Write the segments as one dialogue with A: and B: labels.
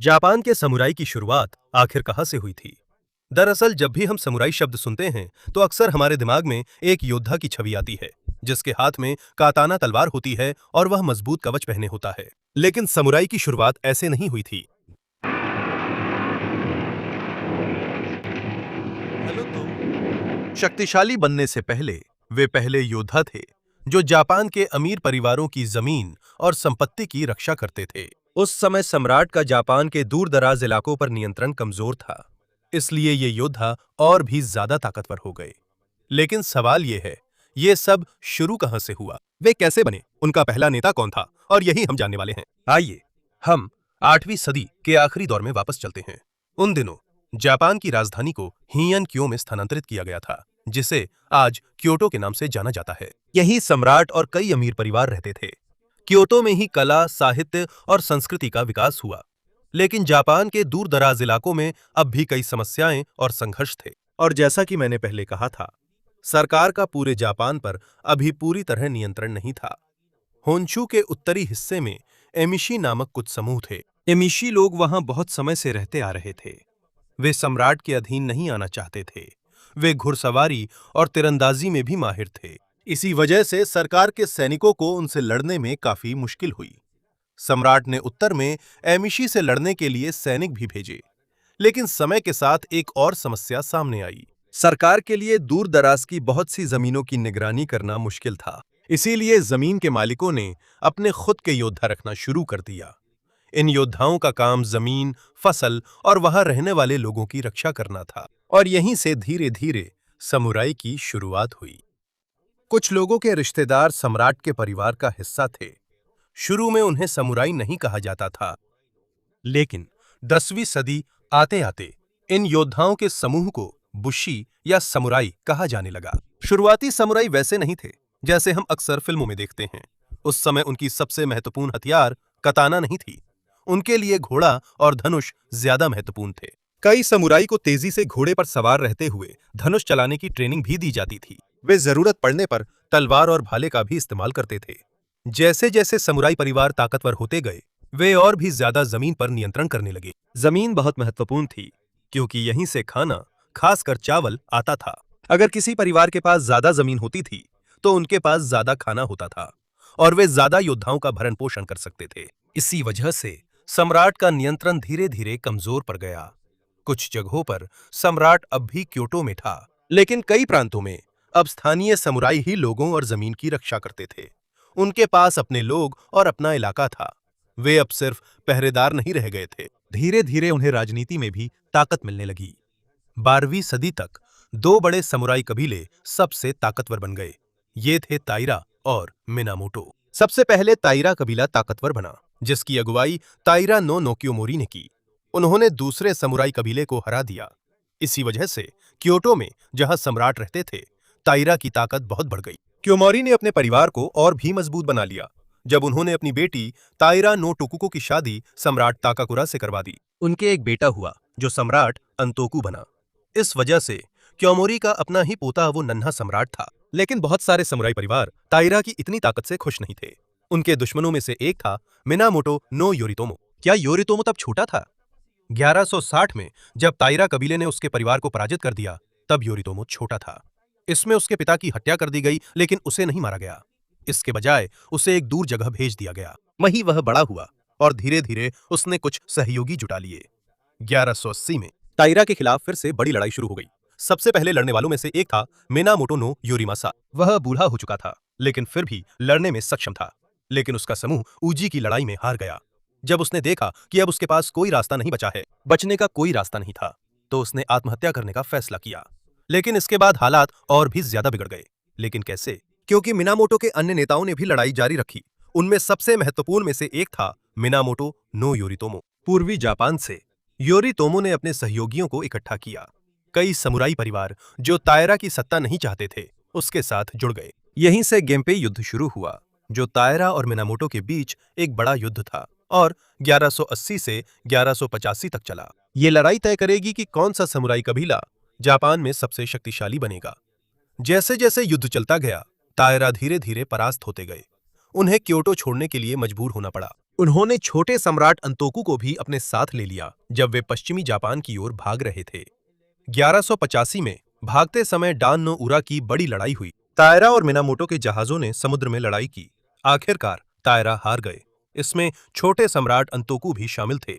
A: Japan के samurai की शुरुआत आखिर कहां से हुई थी? दरअसल जब भी हम समुराई शब्द सुनते हैं तो अक्सर हमारे दिमाग में एक योद्धा की छवि आती है जिसके हाथ में काताना तलवार होती है और वह मजबूत कवच पहने होता है। लेकिन समुराई की शुरुआत ऐसे नहीं हुई थी।
B: हेलो तुम। शक्तिशाली बनने से पहले वे पहले योद्धा थे जो जापान के अमीर परिवारों की जमीन और संपत्ति की रक्षा करते थे।
A: उस समय सम्राट का जापान के दूर दराज इलाकों पर नियंत्रण कमजोर था, इसलिए ये योद्धा और भी ज्यादा ताकतवर हो गए। लेकिन सवाल ये है, ये सब शुरू कहां से हुआ? वे कैसे बने? उनका पहला नेता कौन था? और यही हम जानने वाले हैं। आइए हम 8वीं सदी के आखिरी दौर में वापस चलते हैं। उन दिनों जापान की राजधानी को हियनक्यो में स्थानांतरित किया गया था, जिसे आज क्योटो के नाम से जाना जाता है। यही सम्राट और कई अमीर परिवार रहते थे। क्योटो में ही कला, साहित्य और संस्कृति का विकास हुआ। लेकिन जापान के दूर दराज इलाकों में अब भी कई समस्याएं और संघर्ष थे। और जैसा कि मैंने पहले कहा था, सरकार का पूरे जापान पर अभी पूरी तरह नियंत्रण नहीं था। होन्शु के उत्तरी हिस्से में एमिशी नामक कुछ समूह थे। एमिशी लोग वहां बहुत समय से रहते आ रहे थे। वे सम्राट के अधीन नहीं आना चाहते थे। वे घुड़सवारी और तीरंदाजी में भी माहिर थे। इसी वजह से सरकार के सैनिकों को उनसे लड़ने में काफी मुश्किल हुई। सम्राट ने उत्तर में एमिशी से लड़ने के लिए सैनिक भी भेजे। लेकिन समय के साथ एक और समस्या सामने आई। सरकार के लिए दूर दराज की बहुत सी जमीनों की निगरानी करना मुश्किल था। इसीलिए जमीन के मालिकों ने अपने खुद के योद्धा रखना शुरू कर दिया। इन योद्धाओं का काम जमीन, फसल और वहां रहने वाले लोगों की रक्षा करना था। और यहीं से धीरे धीरे समुराई की शुरुआत हुई। कुछ लोगों के रिश्तेदार सम्राट के परिवार का हिस्सा थे। शुरू में उन्हें समुराई नहीं कहा जाता था, लेकिन 10वीं सदी आते आते इन योद्धाओं के समूह को बुशी या समुराई कहा जाने लगा। शुरुआती समुराई वैसे नहीं थे जैसे हम अक्सर फिल्मों में देखते हैं। उस समय उनकी सबसे महत्वपूर्ण हथियार कताना नहीं थी। उनके लिए घोड़ा और धनुष ज्यादा महत्वपूर्ण थे। कई समुराई को तेजी से घोड़े पर सवार रहते हुए धनुष चलाने की ट्रेनिंग भी दी जाती थी। वे जरूरत पड़ने पर तलवार और भाले का भी इस्तेमाल करते थे। जैसे जैसे समुराई परिवार ताकतवर होते गए, वे और भी ज्यादा जमीन पर नियंत्रण करने लगे। जमीन बहुत महत्वपूर्ण थी क्योंकि यहीं से खाना, खासकर चावल, आता था। अगर किसी परिवार के पास ज्यादा जमीन होती थी तो उनके पास ज्यादा खाना होता था और वे ज्यादा योद्धाओं का भरण पोषण कर सकते थे। इसी वजह से सम्राट का नियंत्रण धीरे धीरे कमजोर पड़ गया। कुछ जगहों पर सम्राट अब भी क्योटो में था, लेकिन कई प्रांतों में अब स्थानीय समुराई ही लोगों और जमीन की रक्षा करते थे। उनके पास अपने लोग और अपना इलाका था। वे अब सिर्फ पहरेदार नहीं रह गए थे। धीरे धीरे उन्हें राजनीति में भी ताकत मिलने लगी। 12वीं सदी तक दो बड़े समुराई कबीले सबसे ताकतवर बन गए। ये थे ताइरा और मिनामोटो। सबसे पहले ताइरा कबीला ताकतवर बना, जिसकी अगुवाई ताइरा नो नोक्योमोरी ने की। उन्होंने दूसरे समुराई कबीले को हरा दिया। इसी वजह से क्योटो में जहां सम्राट रहते थे, ताइरा की ताकत बहुत बढ़ गई। क्योमोरी ने अपने परिवार को और भी मजबूत बना लिया जब उन्होंने अपनी बेटी ताइरा नो टोकुको की शादी सम्राट ताकाकुरा से करवा दी। उनके एक बेटा हुआ जो सम्राट अंतोकू बना। इस वजह से क्योमोरी का अपना ही पोता वो नन्हा सम्राट था। लेकिन बहुत सारे समुराई परिवार ताइरा की इतनी ताकत से खुश नहीं थे। उनके दुश्मनों में से एक था मिनामोटो नो योरितोमो। क्या योरितोमो तब छोटा था? 1160 में जब ताइरा कबीले ने उसके परिवार को पराजित कर दिया, तब योरितोमो छोटा था। इसमें उसके पिता की हत्या कर दी गई, लेकिन उसे नहीं मारा गया। इसके बजाय उसे एक दूर जगह भेज दिया गया। वहीं वह बड़ा हुआ और धीरे धीरे उसने कुछ सहयोगी जुटा लिए। 1180 में ताइरा के खिलाफ फिर से बड़ी लड़ाई शुरू हो गई। सबसे पहले लड़ने वालों में से एक था मिनामोटो नो योरिमासा। वह बूढ़ा हो चुका था, लेकिन फिर भी लड़ने में सक्षम था। लेकिन उसका समूह उजी की लड़ाई में हार गया। जब उसने देखा कि अब उसके पास कोई रास्ता नहीं बचा है, बचने का कोई रास्ता नहीं था, तो उसने आत्महत्या करने का फैसला किया। लेकिन इसके बाद हालात और भी ज्यादा बिगड़ गए। लेकिन कैसे? क्योंकि मिनामोटो के अन्य नेताओं ने भी लड़ाई जारी रखी। उनमें सबसे महत्वपूर्ण में से एक था मिनामोटो नो योरितोमो। पूर्वी जापान से योरितोमो ने अपने सहयोगियों को इकट्ठा किया। कई समुराई परिवार जो ताइरा की सत्ता नहीं चाहते थे, उसके साथ जुड़ गए। यहीं से गेम्पे युद्ध शुरू हुआ, जो ताइरा और मिनामोटो के बीच एक बड़ा युद्ध था और 1180 से 1185 तक चला। ये लड़ाई तय करेगी कि कौन सा समुराई कबीला जापान में सबसे शक्तिशाली बनेगा। जैसे जैसे युद्ध चलता गया, ताइरा धीरे धीरे परास्त होते गए। उन्हें क्योटो छोड़ने के लिए मजबूर होना पड़ा। उन्होंने छोटे सम्राट अंतोकू को भी अपने साथ ले लिया जब वे पश्चिमी जापान की ओर भाग रहे थे। 1185 में भागते समय डान नो उरा की बड़ी लड़ाई हुई। तायरा और मिनामोटो के जहाजों ने समुद्र में लड़ाई की। आखिरकार तायरा हार गए। इसमें छोटे सम्राट अंतोकू भी शामिल थे।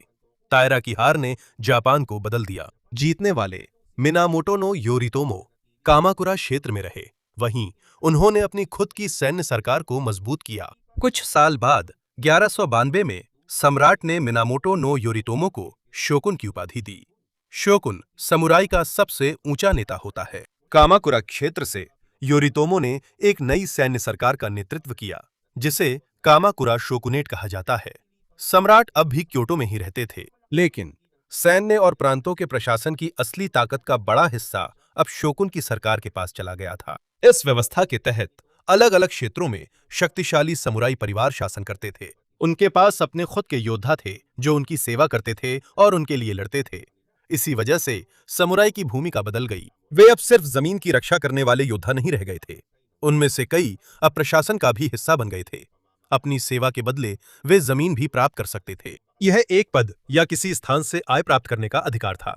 A: तायरा की हार ने जापान को बदल दिया। जीतने वाले मिनामोटो नो योरितोमो कामाकुरा क्षेत्र में रहे। वहीं उन्होंने अपनी खुद की सैन्य सरकार को मजबूत किया। कुछ साल बाद 1192 में सम्राट ने मिनामोटो नो योरितोमो को शोकुन की उपाधि दी। शोकुन समुराई का सबसे ऊंचा नेता होता है। कामाकुरा क्षेत्र से योरितोमो ने एक नई सैन्य सरकार का नेतृत्व किया, जिसे कामाकुरा शोकुनेट कहा जाता है। सम्राट अब भी क्योटो में ही रहते थे, लेकिन सैन्य और प्रांतों के प्रशासन की असली ताकत का बड़ा हिस्सा अब शोकुन की सरकार के पास चला गया था। इस व्यवस्था के तहत अलग अलग क्षेत्रों में शक्तिशाली समुराई परिवार शासन करते थे। उनके पास अपने खुद के योद्धा थे जो उनकी सेवा करते थे और उनके लिए लड़ते थे। इसी वजह से समुराई की भूमिका बदल गई। वे अब सिर्फ जमीन की रक्षा करने वाले योद्धा नहीं रह गए थे। उनमें से कई अब प्रशासन का भी हिस्सा बन गए थे। अपनी सेवा के बदले वे जमीन भी प्राप्त कर सकते थे। यह एक पद या किसी स्थान से आय प्राप्त करने का अधिकार था।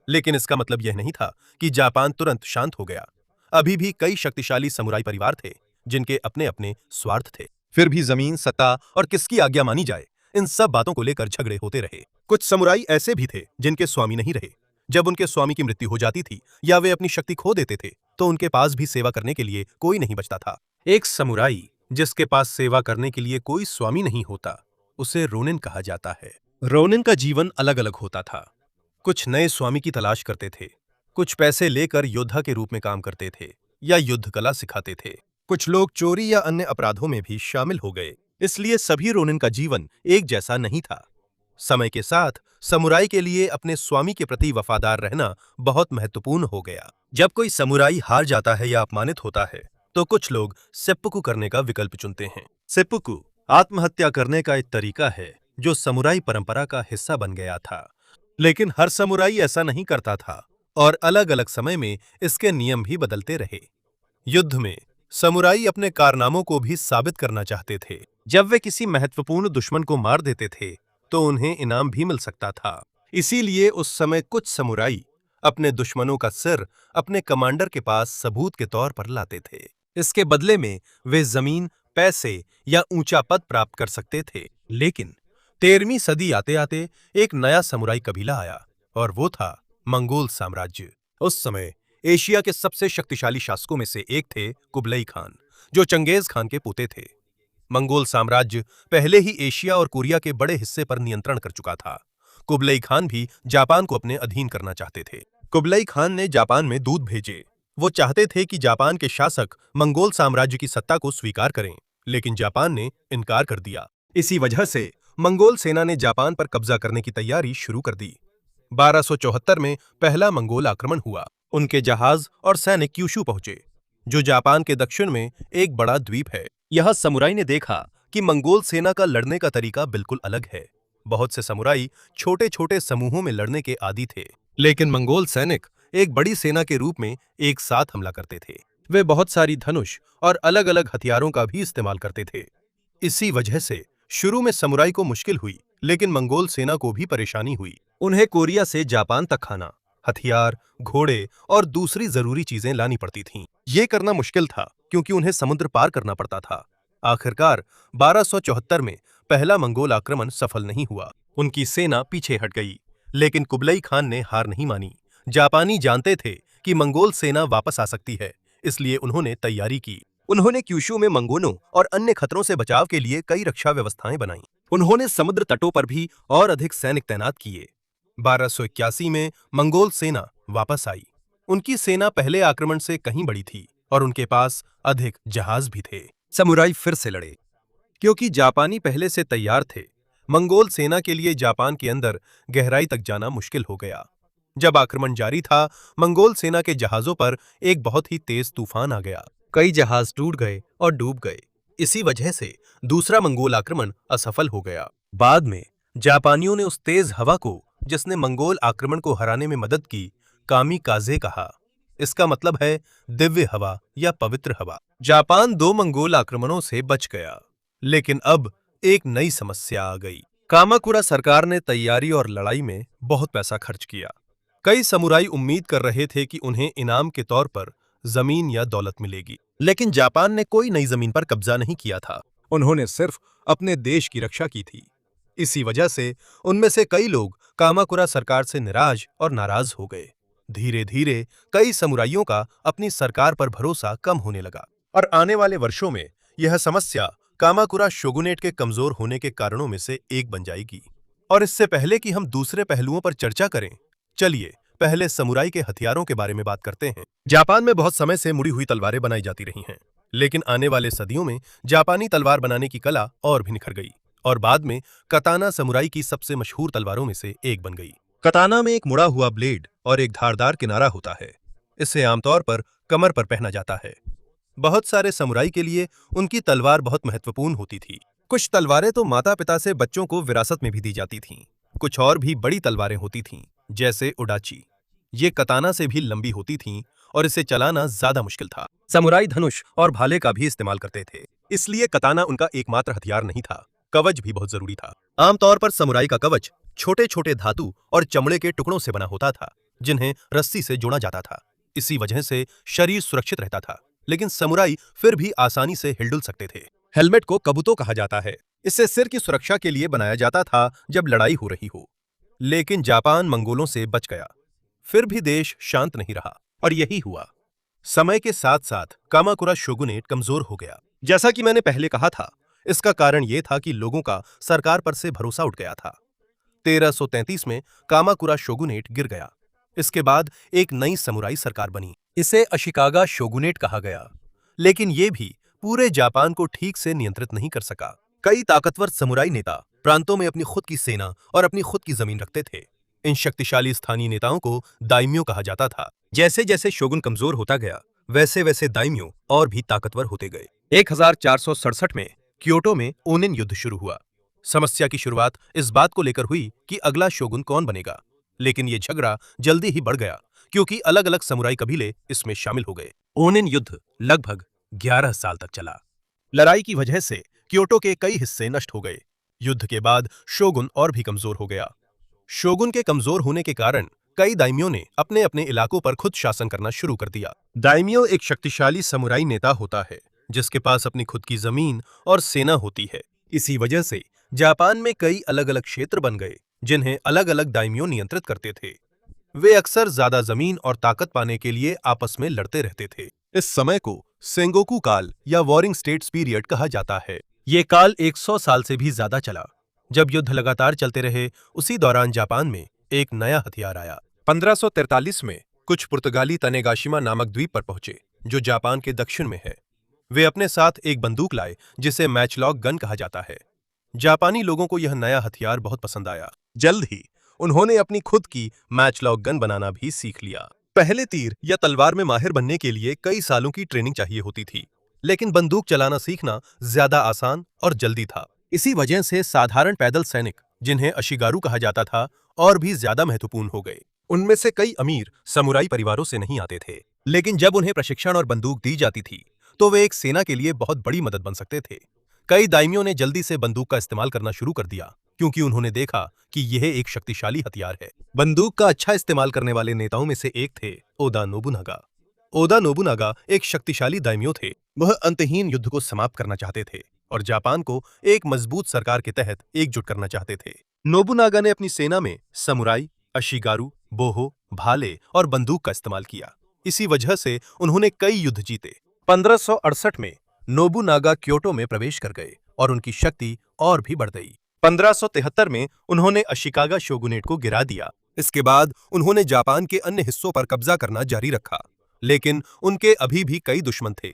A: लेकिन इसका मतलब यह नहीं था कि जापान तुरंत शांत हो गया। अभी भी कई शक्तिशाली समुराई परिवार थे जिनके अपने अपने स्वार्थ थे। फिर भी जमीन, सत्ता और किसकी आज्ञा मानी जाए, इन सब बातों को लेकर झगड़े होते रहे। कुछ समुराई ऐसे भी थे जिनके स्वामी नहीं रहे। जब उनके स्वामी की मृत्यु हो जाती थी या वे अपनी शक्ति खो देते थे तो उनके पास भी सेवा करने के लिए कोई नहीं बचता था। एक समुराई जिसके पास सेवा करने के लिए कोई स्वामी नहीं होता, उसे रोनिन कहा जाता है। रोनिन का जीवन अलग अलग होता था। कुछ नए स्वामी की तलाश करते थे, कुछ पैसे लेकर योद्धा के रूप में काम करते थे या युद्ध कला सिखाते थे। कुछ लोग चोरी या अन्य अपराधों में भी शामिल हो गए। इसलिए सभी रोनिन का जीवन एक जैसा नहीं था। समय के साथ समुराई के लिए अपने स्वामी के प्रति वफादार रहना बहुत महत्वपूर्ण हो गया। जब कोई समुराई हार जाता है या अपमानित होता है तो कुछ लोग सेप्पुकु करने का विकल्प चुनते हैं। सेप्पुकु आत्महत्या करने का एक तरीका है जो समुराई परंपरा का हिस्सा बन गया था। लेकिन हर समुराई ऐसा नहीं करता था और अलग अलग समय में इसके नियम भी बदलते रहे। युद्ध में समुराई अपने कारनामों को भी साबित करना चाहते थे। जब वे किसी महत्वपूर्ण दुश्मन को मार देते थे तो उन्हें इनाम भी मिल सकता था। इसीलिए उस समय कुछ समुराई अपने दुश्मनों का सिर अपने कमांडर के पास सबूत के तौर पर लाते थे। इसके बदले में वे जमीन, पैसे या ऊंचा पद प्राप्त कर सकते थे। लेकिन 13वीं सदी आते आते एक नया समुराई कबीला आया और वो था मंगोल साम्राज्य। उस समय एशिया के सबसे शक्तिशाली शासकों में से एक थे कुबलई खान, जो चंगेज खान के पोते थे। मंगोल साम्राज्य पहले ही एशिया और कोरिया के बड़े हिस्से पर नियंत्रण कर चुका था। कुबलई खान भी जापान को अपने अधीन करना चाहते थे। कुबलई खान ने जापान में दूत भेजे। वो चाहते थे कि जापान के शासक मंगोल साम्राज्य की सत्ता को स्वीकार करें, लेकिन जापान ने इनकार कर दिया। इसी वजह से मंगोल सेना ने जापान पर कब्जा करने की तैयारी शुरू कर दी। 1274 में पहला मंगोल आक्रमण हुआ। उनके जहाज और सैनिक क्यूशू पहुंचे, जो जापान के दक्षिण में एक बड़ा द्वीप है। यह समुराई ने देखा कि मंगोल सेना का लड़ने का तरीका बिल्कुल अलग है। बहुत से समुराई छोटे छोटे समूहों में लड़ने के आदी थे, लेकिन मंगोल सैनिक एक बड़ी सेना के रूप में एक साथ हमला करते थे। वे बहुत सारी धनुष और अलग अलग हथियारों का भी इस्तेमाल करते थे। इसी वजह से शुरू में समुराई को मुश्किल हुई, लेकिन मंगोल सेना को भी परेशानी हुई। उन्हें कोरिया से जापान तक खाना, हथियार, घोड़े और दूसरी जरूरी चीजें लानी पड़ती थीं। ये करना मुश्किल था क्योंकि उन्हें समुद्र पार करना पड़ता था। आखिरकार 1274 में पहला मंगोल आक्रमण सफल नहीं हुआ। उनकी सेना पीछे हट गई, लेकिन कुबलई खान ने हार नहीं मानी। जापानी जानते थे कि मंगोल सेना वापस आ सकती है, इसलिए उन्होंने तैयारी की। उन्होंने क्यूशू में मंगोलों और अन्य खतरों से बचाव के लिए कई रक्षा व्यवस्थाएं बनाईं। उन्होंने समुद्र तटों पर भी और अधिक सैनिक तैनात किए। 1281 में मंगोल सेना वापस आई। उनकी सेना पहले आक्रमण से कहीं बड़ी थी और उनके पास अधिक जहाज भी थे। समुराई फिर से लड़े। क्योंकि जापानी पहले से तैयार थे, मंगोल सेना के लिए जापान के अंदर गहराई तक जाना मुश्किल हो गया। जब आक्रमण जारी था, मंगोल सेना के जहाजों पर एक बहुत ही तेज तूफान आ गया। कई जहाज टूट गए और डूब गए। इसी वजह से दूसरा मंगोल आक्रमण असफल हो गया। बाद में जापानियों ने उस तेज हवा को, जिसने मंगोल आक्रमण को हराने में मदद की, कामिकाजे कहा। इसका मतलब है दिव्य हवा या पवित्र हवा। जापान 2 मंगोल आक्रमणों से बच गया, लेकिन अब एक नई समस्या आ गई। कामाकुरा सरकार ने तैयारी और लड़ाई में बहुत पैसा खर्च किया। कई समुराई उम्मीद कर रहे थे कि उन्हें इनाम के तौर पर जमीन या दौलत मिलेगी, लेकिन जापान ने कोई नई जमीन पर कब्जा नहीं किया था। उन्होंने सिर्फ अपने देश की रक्षा की थी। इसी वजह से उनमें से कई लोग कामाकुरा सरकार से निराश और नाराज हो गए। धीरे धीरे कई समुराइयों का अपनी सरकार पर भरोसा कम होने लगा और आने वाले वर्षों में यह समस्या कामाकुरा शोगुनेट के कमजोर होने के कारणों में से एक बन जाएगी। और इससे पहले कि हम दूसरे पहलुओं पर चर्चा करें, चलिए पहले समुराई के हथियारों के बारे में बात करते हैं। जापान में बहुत समय से मुड़ी हुई तलवारें बनाई जाती रही हैं, लेकिन आने वाले सदियों में जापानी तलवार बनाने की कला और भी निखर गई और बाद में कताना समुराई की सबसे मशहूर तलवारों में से एक बन गई। कताना में एक मुड़ा हुआ ब्लेड और एक धारदार किनारा होता है। इसे आमतौर पर कमर पर पहना जाता है। बहुत सारे समुराई के लिए उनकी तलवार बहुत महत्वपूर्ण होती थी। कुछ तलवारें तो माता पिता से बच्चों को विरासत में भी दी जाती थीं। कुछ और भी बड़ी तलवारें होती थीं, जैसे उडाची। ये कताना से भी लंबी होती थीं और इसे चलाना ज्यादा मुश्किल था। समुराई धनुष और भाले का भी इस्तेमाल करते थे, इसलिए कताना उनका एकमात्र हथियार नहीं था। कवच भी बहुत जरूरी था। आमतौर पर समुराई का कवच छोटे छोटे धातु और चमड़े के टुकड़ों से बना होता था, जिन्हें रस्सी से जोड़ा जाता था। इसी वजह से शरीर सुरक्षित रहता था, लेकिन समुराई फिर भी आसानी से हिलडुल सकते थे। हेलमेट को कबूतो कहा जाता है। इसे सिर की सुरक्षा के लिए बनाया जाता था जब लड़ाई हो रही हो। लेकिन जापान मंगोलों से बच गया। फिर भी देश शांत नहीं रहा और यही हुआ। समय के साथ साथ कामाकुरा शोगुनेट कमजोर हो गया। जैसा कि मैंने पहले कहा था, इसका कारण यह था कि लोगों का सरकार पर से भरोसा उठ गया था। 1333 में कामाकुरा शोगुनेट गिर गया। इसके बाद एक नई समुराई सरकार बनी। इसे अशिकागा शोगुनेट कहा गया, लेकिन यह भी पूरे जापान को ठीक से नियंत्रित नहीं कर सका। कई ताकतवर समुराई नेता प्रांतों में अपनी खुद की सेना और अपनी खुद की जमीन रखते थे। इन शक्तिशाली स्थानीय नेताओं को दाइम्यो कहा जाता था। जैसे जैसे शोगुन कमजोर होता गया, वैसे वैसे दाइम्यो और भी ताकतवर होते गए। 1467 में क्योटो में ओनिन युद्ध शुरू हुआ। समस्या की शुरुआत इस बात को लेकर हुई कि अगला शोगुन कौन बनेगा, लेकिन यह झगड़ा जल्दी ही बढ़ गया क्योंकि अलग अलग समुराई कबीले इसमें शामिल हो गए। ओनिन युद्ध लगभग 11 साल तक चला। लड़ाई की वजह से क्योटो के कई हिस्से नष्ट हो गए। युद्ध के बाद शोगुन और भी कमजोर हो गया। शोगुन के कमजोर होने के कारण कई दाइम्यो ने अपने अपने इलाकों पर खुद शासन करना शुरू कर दिया। दाइम्यो एक शक्तिशाली समुराई नेता होता है, जिसके पास अपनी खुद की जमीन और सेना होती है। इसी वजह से जापान में कई अलग अलग क्षेत्र बन गए, जिन्हें अलग अलग दाइम्यो नियंत्रित करते थे। वे अक्सर ज्यादा जमीन और ताकत पाने के लिए आपस में लड़ते रहते थे। इस समय को सेंगोकू काल या वॉरिंग स्टेट्स पीरियड कहा जाता है। ये काल 100 साल से भी ज्यादा चला। जब युद्ध लगातार चलते रहे, उसी दौरान जापान में एक नया हथियार आया। 1543 में कुछ पुर्तगाली तनेगाशिमा नामक द्वीप पर पहुंचे, जो जापान के दक्षिण में है। वे अपने साथ एक बंदूक लाए जिसे मैचलॉक गन कहा जाता है। जापानी लोगों को यह नया हथियार बहुत पसंद आया। जल्द ही उन्होंने अपनी खुद की मैचलॉक गन बनाना भी सीख लिया। पहले तीर या तलवार में माहिर बनने के लिए कई सालों की ट्रेनिंग चाहिए होती थी, लेकिन बंदूक चलाना सीखना ज्यादा आसान और जल्दी था। इसी वजह से साधारण पैदल सैनिक, जिन्हें अशिगारू कहा जाता था, और भी ज्यादा महत्वपूर्ण हो गए। उनमें से कई अमीर समुराई परिवारों से नहीं आते थे, लेकिन जब उन्हें प्रशिक्षण और बंदूक दी जाती थी, तो वे एक सेना के लिए बहुत बड़ी मदद बन सकते थे। कई दाइम्यो ने जल्दी से बंदूक का इस्तेमाल करना शुरू कर दिया, क्योंकि उन्होंने देखा कि यह एक शक्तिशाली हथियार है। बंदूक का अच्छा इस्तेमाल करने वाले नेताओं में से एक थे ओदा नोबुनागा। ओदा नोबुनागा एक शक्तिशाली दाइम्यो थे। वह अंतहीन युद्ध को समाप्त करना चाहते थे और जापान को एक मजबूत सरकार के तहत एकजुट करना चाहते थे। नोबुनागा ने अपनी सेना में समुराई, अशिगारू, बोहो, भाले और बंदूक का इस्तेमाल किया। इसी वजह से उन्होंने कई युद्ध जीते। 1568 में नोबुनागा क्योटो में प्रवेश कर गए और उनकी शक्ति और भी बढ़ गई। 1573 में उन्होंने अशिकागा शोगुनेट को गिरा दिया। इसके बाद उन्होंने जापान के अन्य हिस्सों पर कब्जा करना जारी रखा, लेकिन उनके अभी भी कई दुश्मन थे।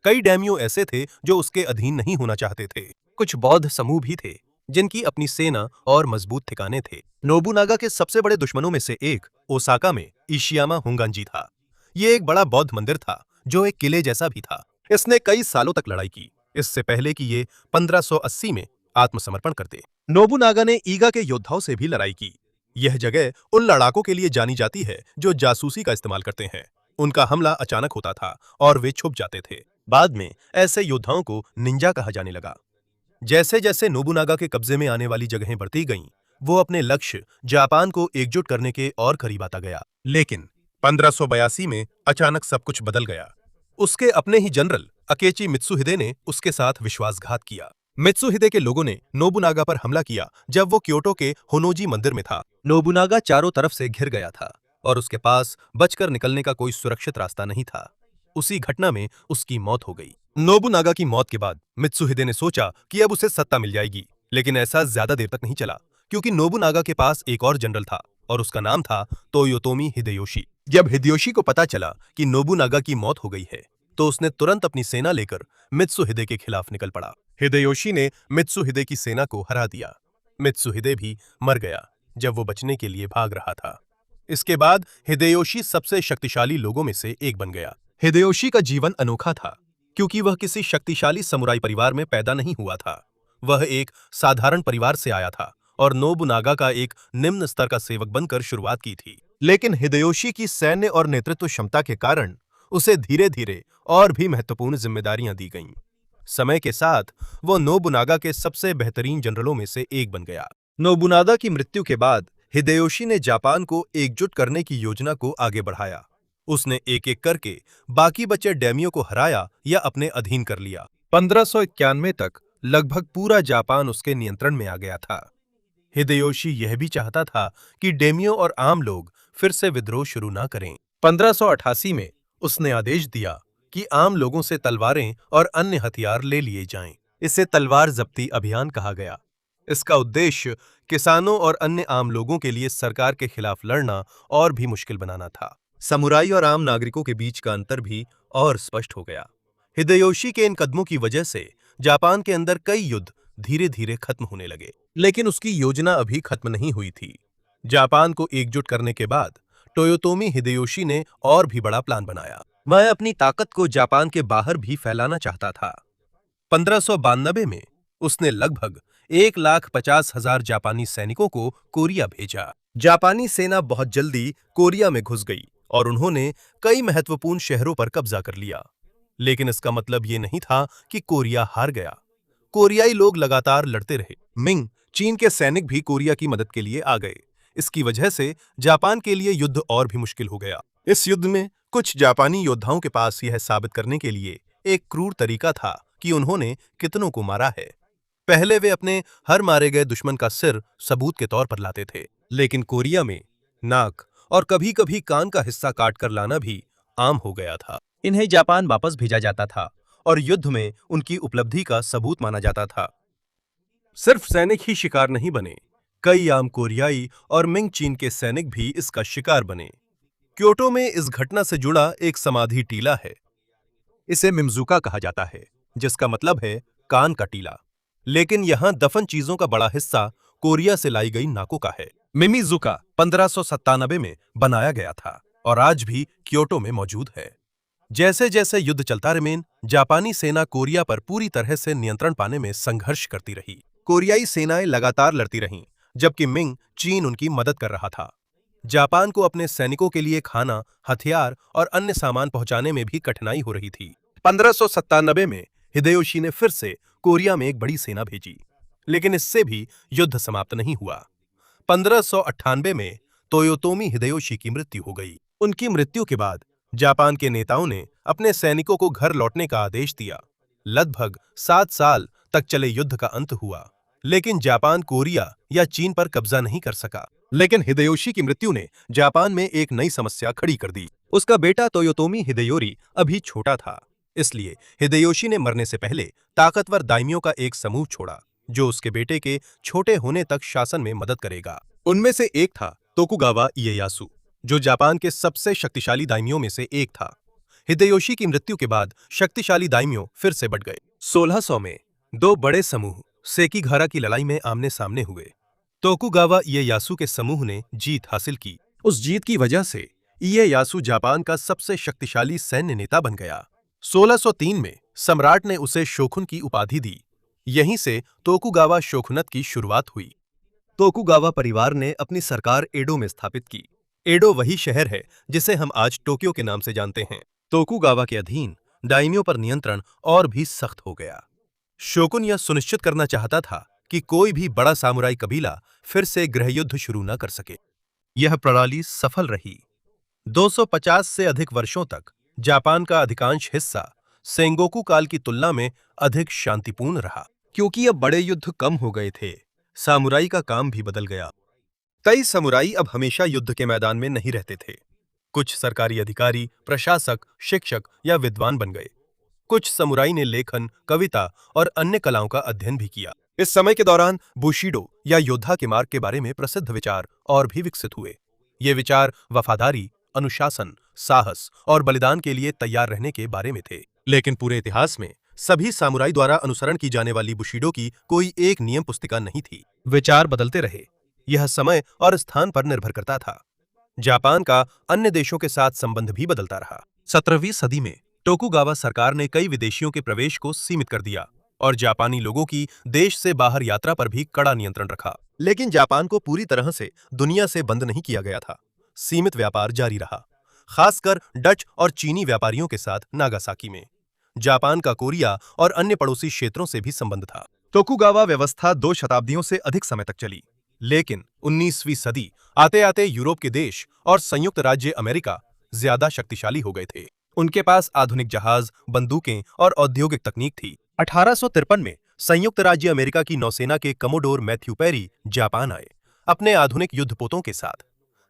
A: कई डैम्यो ऐसे थे जो उसके अधीन नहीं होना चाहते थे। कुछ बौद्ध समूह भी थे, जिनकी अपनी सेना और मजबूत ठिकाने थे। नोबुनागा के सबसे बड़े दुश्मनों में से एक ओसाका में इशियामा होंगांजी था। ये एक बड़ा बौद्ध मंदिर था, जो एक किले जैसा भी था। इसने कई सालों तक लड़ाई की, इससे पहले कि ये 1580 में आत्मसमर्पण करते। नोबुनागा ने ईगा के योद्धाओं से भी लड़ाई की। यह जगह उन लड़ाकों के लिए जानी जाती है जो जासूसी का इस्तेमाल करते हैं। उनका हमला अचानक होता था और वे छुप जाते थे। बाद में ऐसे योद्धाओं को निंजा कहा जाने लगा। जैसे जैसे नोबुनागा के कब्जे में आने वाली जगहें बढ़ती गईं, वो अपने लक्ष्य जापान को एकजुट करने के और करीब आता गया। लेकिन 1582 में अचानक सब कुछ बदल गया। उसके अपने ही जनरल अकेची मित्सुहिदे ने उसके साथ विश्वासघात किया। मित्सुहिदे के लोगों ने नोबुनागा पर हमला किया जब वो क्योटो के होनोजी मंदिर में था। नोबुनागा चारों तरफ से घिर गया था और उसके पास बचकर निकलने का कोई सुरक्षित रास्ता नहीं था। उसी घटना में उसकी मौत हो गई। नोबुनागा की मौत के बाद मित्सुहिदे ने सोचा कि अब उसे सत्ता मिल जाएगी, लेकिन ऐसा ज्यादा देर तक नहीं चला, क्योंकि नोबुनागा के पास एक और जनरल था और उसका नाम था तोयोतोमी हिदेयोशी। जब हिदेयोशी को पता चला कि नोबुनागा की मौत हो गई है, तो उसने तुरंत अपनी सेना लेकर मित्सुहिदे के खिलाफ निकल पड़ा। हिदेयोशी ने मित्सुहिदे की सेना को हरा दिया। मित्सुहिदे भी मर गया जब वो बचने के लिए भाग रहा था। इसके बाद हिदेयोशी सबसे शक्तिशाली लोगों में से एक बन गया। हिदेयोशी का जीवन अनोखा था, क्योंकि वह किसी शक्तिशाली समुराई परिवार में पैदा नहीं हुआ था। वह एक साधारण परिवार से आया था और नोबुनागा का एक निम्न स्तर का सेवक बनकर शुरुआत की थी। लेकिन हिदेयोशी की सैन्य और नेतृत्व क्षमता के कारण उसे धीरे धीरे और भी महत्वपूर्ण जिम्मेदारियां दी गईं। समय के साथ वो नोबुनागा के सबसे बेहतरीन जनरलों में से एक बन गया। नोबुनागा की मृत्यु के बाद हिदेयोशी ने जापान को एकजुट करने की योजना को आगे बढ़ाया। उसने एक एक करके बाकी बचे डेमियो को हराया या अपने अधीन कर लिया। 1591 तक लगभग पूरा जापान उसके नियंत्रण में आ गया था। हिदेयोशी यह भी चाहता था कि डेमियो और आम लोग फिर से विद्रोह शुरू ना करें। 1588 में उसने आदेश दिया कि आम लोगों से तलवारें और अन्य हथियार ले लिए जाएं। इसे तलवार जब्ती अभियान कहा गया। इसका उद्देश्य किसानों और अन्य आम लोगों के लिए सरकार के खिलाफ लड़ना और भी मुश्किल बनाना था। समुराई और आम नागरिकों के बीच का अंतर भी और स्पष्ट हो गया। हिदेयोशी के इन कदमों की वजह से जापान के अंदर कई युद्ध धीरे धीरे खत्म होने लगे, लेकिन उसकी योजना अभी खत्म नहीं हुई थी। जापान को एकजुट करने के बाद टोयोतोमी हिदेयोशी ने और भी बड़ा प्लान बनाया। वह अपनी ताकत को जापान के बाहर भी फैलाना चाहता था। 1592 में उसने लगभग 1,50,000 जापानी सैनिकों को कोरिया भेजा। जापानी सेना बहुत जल्दी कोरिया में घुस गई और उन्होंने कई महत्वपूर्ण शहरों पर कब्जा कर लिया। लेकिन इसका मतलब ये नहीं था कि कोरिया हार गया। कोरियाई लोग लगातार लड़ते रहे। मिंग, चीन के सैनिक भी कोरिया की मदद के लिए आ गए। इसकी वजह से जापान के लिए युद्ध और भी मुश्किल हो गया। इस युद्ध में कुछ जापानी योद्धाओं के पास यह साबित करने के लिए एक क्रूर तरीका था कि उन्होंने कितनों को मारा है। पहले वे अपने हर मारे गए दुश्मन का सिर सबूत के तौर पर लाते थे, लेकिन कोरिया में नाक और कभी-कभी कान का हिस्सा काटकर लाना भी आम हो गया था। इन्हें जापान वापस भेजा जाता था और युद्ध में उनकी उपलब्धि का सबूत माना जाता था। सिर्फ सैनिक ही शिकार नहीं बने, कई आम कोरियाई और मिंग चीन के सैनिक भी इसका शिकार बने। क्योटो में इस घटना से जुड़ा एक समाधि टीला है। इसे मिम्जुका कहा जाता है, जिसका मतलब है कान का टीला। लेकिन यहां दफन चीजों का बड़ा हिस्सा कोरिया से लाई गई नाकों का है। मिमीजुका 1597 में बनाया गया था और आज भी क्योटो में मौजूद है। जैसे जैसे युद्ध चलता रमेन, जापानी सेना कोरिया पर पूरी तरह से नियंत्रण पाने में संघर्ष करती रही। कोरियाई सेनाएं लगातार लड़ती रहीं, जबकि मिंग चीन उनकी मदद कर रहा था। जापान को अपने सैनिकों के लिए खाना, हथियार और अन्य सामान पहुंचाने में भी कठिनाई हो रही थी। 1597 में हिदेयोशी ने फिर से कोरिया में एक बड़ी सेना भेजी, लेकिन इससे भी युद्ध समाप्त नहीं हुआ। 1598 में तोयोतोमी हिदेयोशी की मृत्यु हो गई। उनकी मृत्यु के बाद जापान के नेताओं ने अपने सैनिकों को घर लौटने का आदेश दिया। लगभग 7 साल तक चले युद्ध का अंत हुआ, लेकिन जापान कोरिया या चीन पर कब्जा नहीं कर सका। लेकिन हिदेयोशी की मृत्यु ने जापान में एक नई समस्या खड़ी कर दी। उसका बेटा तोयोतोमी हिदेयोरी अभी छोटा था, इसलिए हिदेयोशी ने मरने से पहले ताकतवर दाइमियों का एक समूह छोड़ा, जो उसके बेटे के छोटे होने तक शासन में मदद करेगा। उनमें से एक था तोकुगावा इएयासु, जो जापान के सबसे शक्तिशाली दाइमियों में से एक था। हिदेयोशी की मृत्यु के बाद शक्तिशाली दाइमियों फिर से बढ़ गए। 1600 में दो बड़े समूह सेकिगारा की लड़ाई में आमने सामने हुए। तोकुगावा इएयासु के समूह ने जीत हासिल की। उस जीत की वजह से इएयासु जापान का सबसे शक्तिशाली सैन्य नेता बन गया। 1603 में सम्राट ने उसे शोकुन की उपाधि दी। यहीं से तोकुगावा शोकुनत की शुरुआत हुई। तोकुगावा परिवार ने अपनी सरकार एडो में स्थापित की। एडो वही शहर है जिसे हम आज टोक्यो के नाम से जानते हैं। तोकुगावा के अधीन दाइमियों पर नियंत्रण और भी सख्त हो गया। शोगुन यह सुनिश्चित करना चाहता था कि कोई भी बड़ा सामुराई कबीला फिर से गृहयुद्ध शुरू न कर सके। यह प्रणाली सफल रही। 250 से अधिक वर्षों तक जापान का अधिकांश हिस्सा सेंगोकू काल की तुलना में अधिक शांतिपूर्ण रहा। क्योंकि अब बड़े युद्ध कम हो गए थे, सामुराई का काम भी बदल गया। कई समुराई अब हमेशा युद्ध के मैदान में नहीं रहते थे। कुछ सरकारी अधिकारी, प्रशासक, शिक्षक या विद्वान बन गए। कुछ समुराई ने लेखन, कविता और अन्य कलाओं का अध्ययन भी किया। इस समय के दौरान बुशिडो या योद्धा के मार्ग के बारे में प्रसिद्ध विचार और भी विकसित हुए। ये विचार वफादारी, अनुशासन, साहस और बलिदान के लिए तैयार रहने के बारे में थे। लेकिन पूरे इतिहास में सभी सामुराई द्वारा अनुसरण की जाने वाली बुशिडो की कोई एक नियम पुस्तिका नहीं थी। विचार बदलते रहे। यह समय और स्थान पर निर्भर करता था। जापान का अन्य देशों के साथ संबंध भी बदलता रहा। 17वीं सदी में टोकुगावा सरकार ने कई विदेशियों के प्रवेश को सीमित कर दिया और जापानी लोगों की देश से बाहर यात्रा पर भी कड़ा नियंत्रण रखा। लेकिन जापान को पूरी तरह से दुनिया से बंद नहीं किया गया था। सीमित व्यापार जारी रहा, खासकर डच और चीनी व्यापारियों के साथ नागासाकी में। जापान का कोरिया और अन्य पड़ोसी क्षेत्रों से भी संबंध था। टोकुगावा व्यवस्था 2 शताब्दियों से अधिक समय तक चली। लेकिन 19वीं सदी आते आते यूरोप के देश और संयुक्त राज्य अमेरिका ज्यादा शक्तिशाली हो गए थे। उनके पास आधुनिक जहाज, बंदूकें और औद्योगिक तकनीक थी। 1853 में संयुक्त राज्य अमेरिका की नौसेना के कमोडोर मैथ्यू पेरी जापान आए, अपने आधुनिक युद्धपोतों के साथ।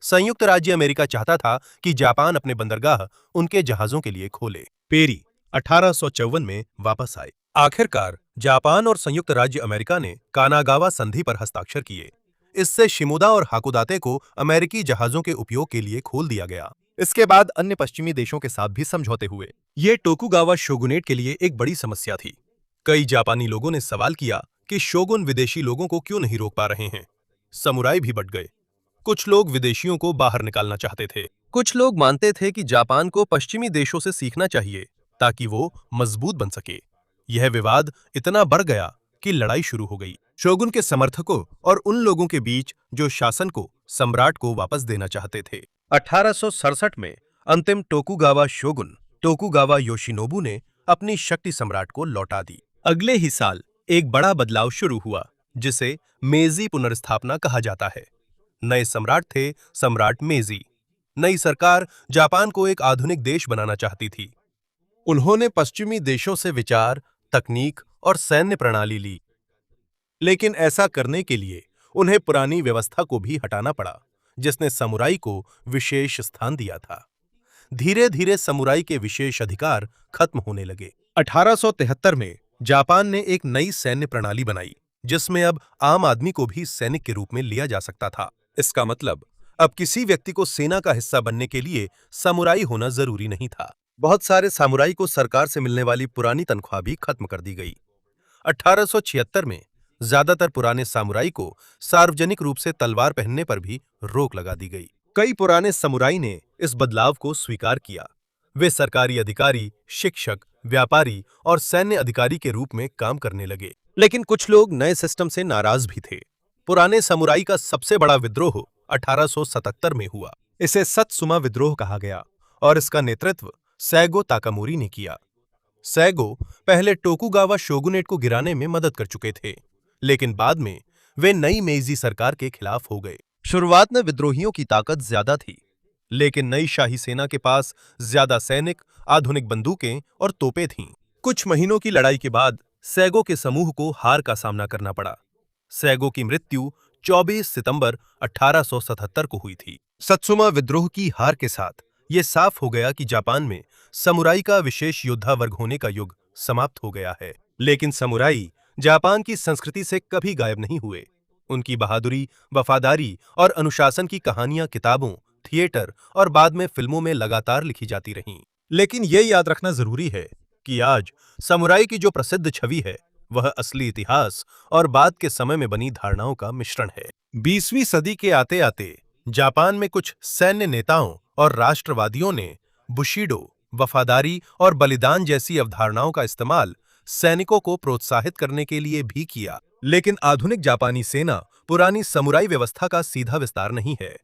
A: संयुक्त राज्य अमेरिका चाहता था कि जापान अपने बंदरगाह उनके जहाजों के लिए खोले। पेरी 1854 में वापस आए। आखिरकार जापान और संयुक्त राज्य अमेरिका ने कानागावा संधि पर हस्ताक्षर किए। इससे शिमोदा और हाकुदाते को अमेरिकी जहाजों के उपयोग के लिए खोल दिया गया। इसके बाद अन्य पश्चिमी देशों के साथ भी समझौते हुए। ये टोकुगावा शोगुनेट के लिए एक बड़ी समस्या थी। कई जापानी लोगों ने सवाल किया कि शोगुन विदेशी लोगों को क्यों नहीं रोक पा रहे हैं। समुराई भी बट गए। कुछ लोग विदेशियों को बाहर निकालना चाहते थे। कुछ लोग मानते थे कि जापान को पश्चिमी देशों से सीखना चाहिए ताकि वो मजबूत बन सके। यह विवाद इतना बढ़ गया कि लड़ाई शुरू हो गई, शोगुन के समर्थकों और उन लोगों के बीच जो शासन को, सम्राट को वापस देना चाहते थे। 1867 में अंतिम टोकुगावा शोगुन टोकुगावा योशिनोबु ने अपनी शक्ति सम्राट को लौटा दी। अगले ही साल एक बड़ा बदलाव शुरू हुआ, जिसे मेजी पुनर्स्थापना कहा जाता है। नए सम्राट थे सम्राट मेजी। नई सरकार जापान को एक आधुनिक देश बनाना चाहती थी। उन्होंने पश्चिमी देशों से विचार, तकनीक और सैन्य प्रणाली ली। लेकिन ऐसा करने के लिए उन्हें पुरानी व्यवस्था को भी हटाना पड़ा, जिसने समुराई को विशेष स्थान दिया था। धीरे धीरे समुराई के विशेष अधिकार खत्म होने लगे। 1873 में जापान ने एक नई सैन्य प्रणाली बनाई, जिसमें अब आम आदमी को भी सैनिक के रूप में लिया जा सकता था। इसका मतलब अब किसी व्यक्ति को सेना का हिस्सा बनने के लिए समुराई होना जरूरी नहीं था। बहुत सारे सामुराई को सरकार से मिलने वाली पुरानी तनख्वाह भी खत्म कर दी गई। 1876 में ज्यादातर पुराने सामुराई को सार्वजनिक रूप से तलवार पहनने पर भी रोक लगा दी गई। कई पुराने समुराई ने इस बदलाव को स्वीकार किया। वे सरकारी अधिकारी, शिक्षक, व्यापारी और सैन्य अधिकारी के रूप में काम करने लगे। लेकिन कुछ लोग नए सिस्टम से नाराज भी थे। पुराने समुराई का सबसे बड़ा विद्रोह 1877 में हुआ। इसे सत्सुमा विद्रोह कहा गया और इसका नेतृत्व सैगो ताकामोरी ने किया। सैगो पहले टोकुगावा शोगुनेट को गिराने में मदद कर चुके थे, लेकिन बाद में वे नई मेइजी सरकार के खिलाफ हो गए। शुरुआत में विद्रोहियों की ताकत ज्यादा थी, लेकिन नई शाही सेना के पास ज्यादा सैनिक, आधुनिक बंदूकें और तोपें थीं। कुछ महीनों की लड़ाई के बाद सैगो के समूह को हार का सामना करना पड़ा। सैगो की मृत्यु 24 सितंबर 1877 को हुई थी। सत्सुमा विद्रोह की हार के साथ यह साफ हो गया कि जापान में समुराई का विशेष योद्धा वर्ग होने का युग समाप्त हो गया है। लेकिन समुराई जापान की संस्कृति से कभी गायब नहीं हुए। उनकी बहादुरी, वफादारी और अनुशासन की कहानियां किताबों, थिएटर और बाद में फिल्मों में लगातार लिखी जाती रहीं। लेकिन यह याद रखना जरूरी है कि आज समुराई की जो प्रसिद्ध छवि है, वह असली इतिहास और बाद के समय में बनी धारणाओं का मिश्रण है। 20वीं सदी के आते आते जापान में कुछ सैन्य नेताओं और राष्ट्रवादियों ने बुशिडो, वफादारी और बलिदान जैसी अवधारणाओं का इस्तेमाल सैनिकों को प्रोत्साहित करने के लिए भी किया। लेकिन आधुनिक जापानी सेना पुरानी समुराई व्यवस्था का सीधा विस्तार नहीं है।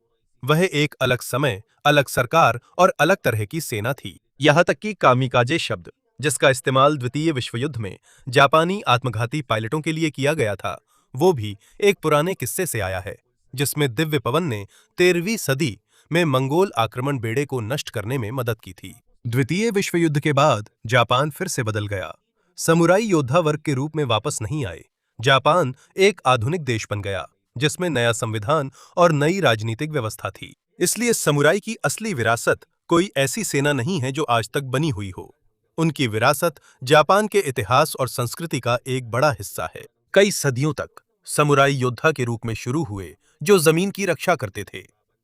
A: वह एक अलग समय, अलग सरकार और अलग तरह की सेना थी। यहाँ तक कि कामिकाजे शब्द जिसका इस्तेमाल द्वितीय विश्व युद्ध में जापानी आत्मघाती पायलटों के लिए किया गया था, वो भी एक पुराने किस्से से आया है, जिसमें दिव्य पवन ने 13वीं सदी में मंगोल आक्रमण बेड़े को नष्ट करने में मदद की थी। द्वितीय विश्व युद्ध के बाद जापान फिर से बदल गया। समुराई योद्धा वर्ग के रूप में वापस नहीं आए। जापान एक आधुनिक देश बन गया, जिसमें नया संविधान और नई राजनीतिक व्यवस्था थी। इसलिए समुराई की असली विरासत कोई ऐसी सेना नहीं है जो आज तक बनी हुई हो। उनकी विरासत जापान के इतिहास और संस्कृति का एक बड़ा हिस्सा है। कई सदियों तक समुराई योद्धा के रूप में शुरू हुए, जो जमीन की रक्षा करते थे।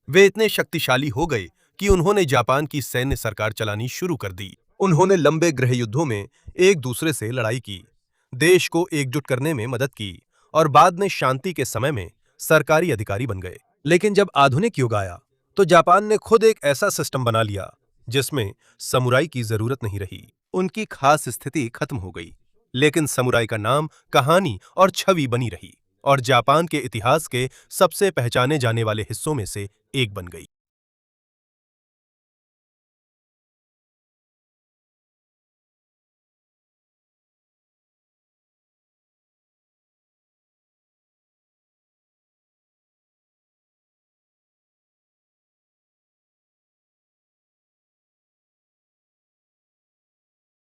A: वे इतने शक्तिशाली हो गए कि उन्होंने जापान की सैन्य सरकार चलानी शुरू कर दी। उन्होंने लंबे गृह युद्धों में एक दूसरे से लड़ाई की, देश को एकजुट करने में मदद की और बाद में शांति के समय में सरकारी अधिकारी बन गए। लेकिन जब आधुनिक युग आया, तो जापान ने खुद एक ऐसा सिस्टम बना लिया जिसमें समुराई की जरूरत नहीं रही। उनकी खास स्थिति खत्म हो गई, लेकिन समुराई का नाम, कहानी और छवि बनी रही और जापान के इतिहास के सबसे पहचाने जाने वाले हिस्सों में से एक बन गई।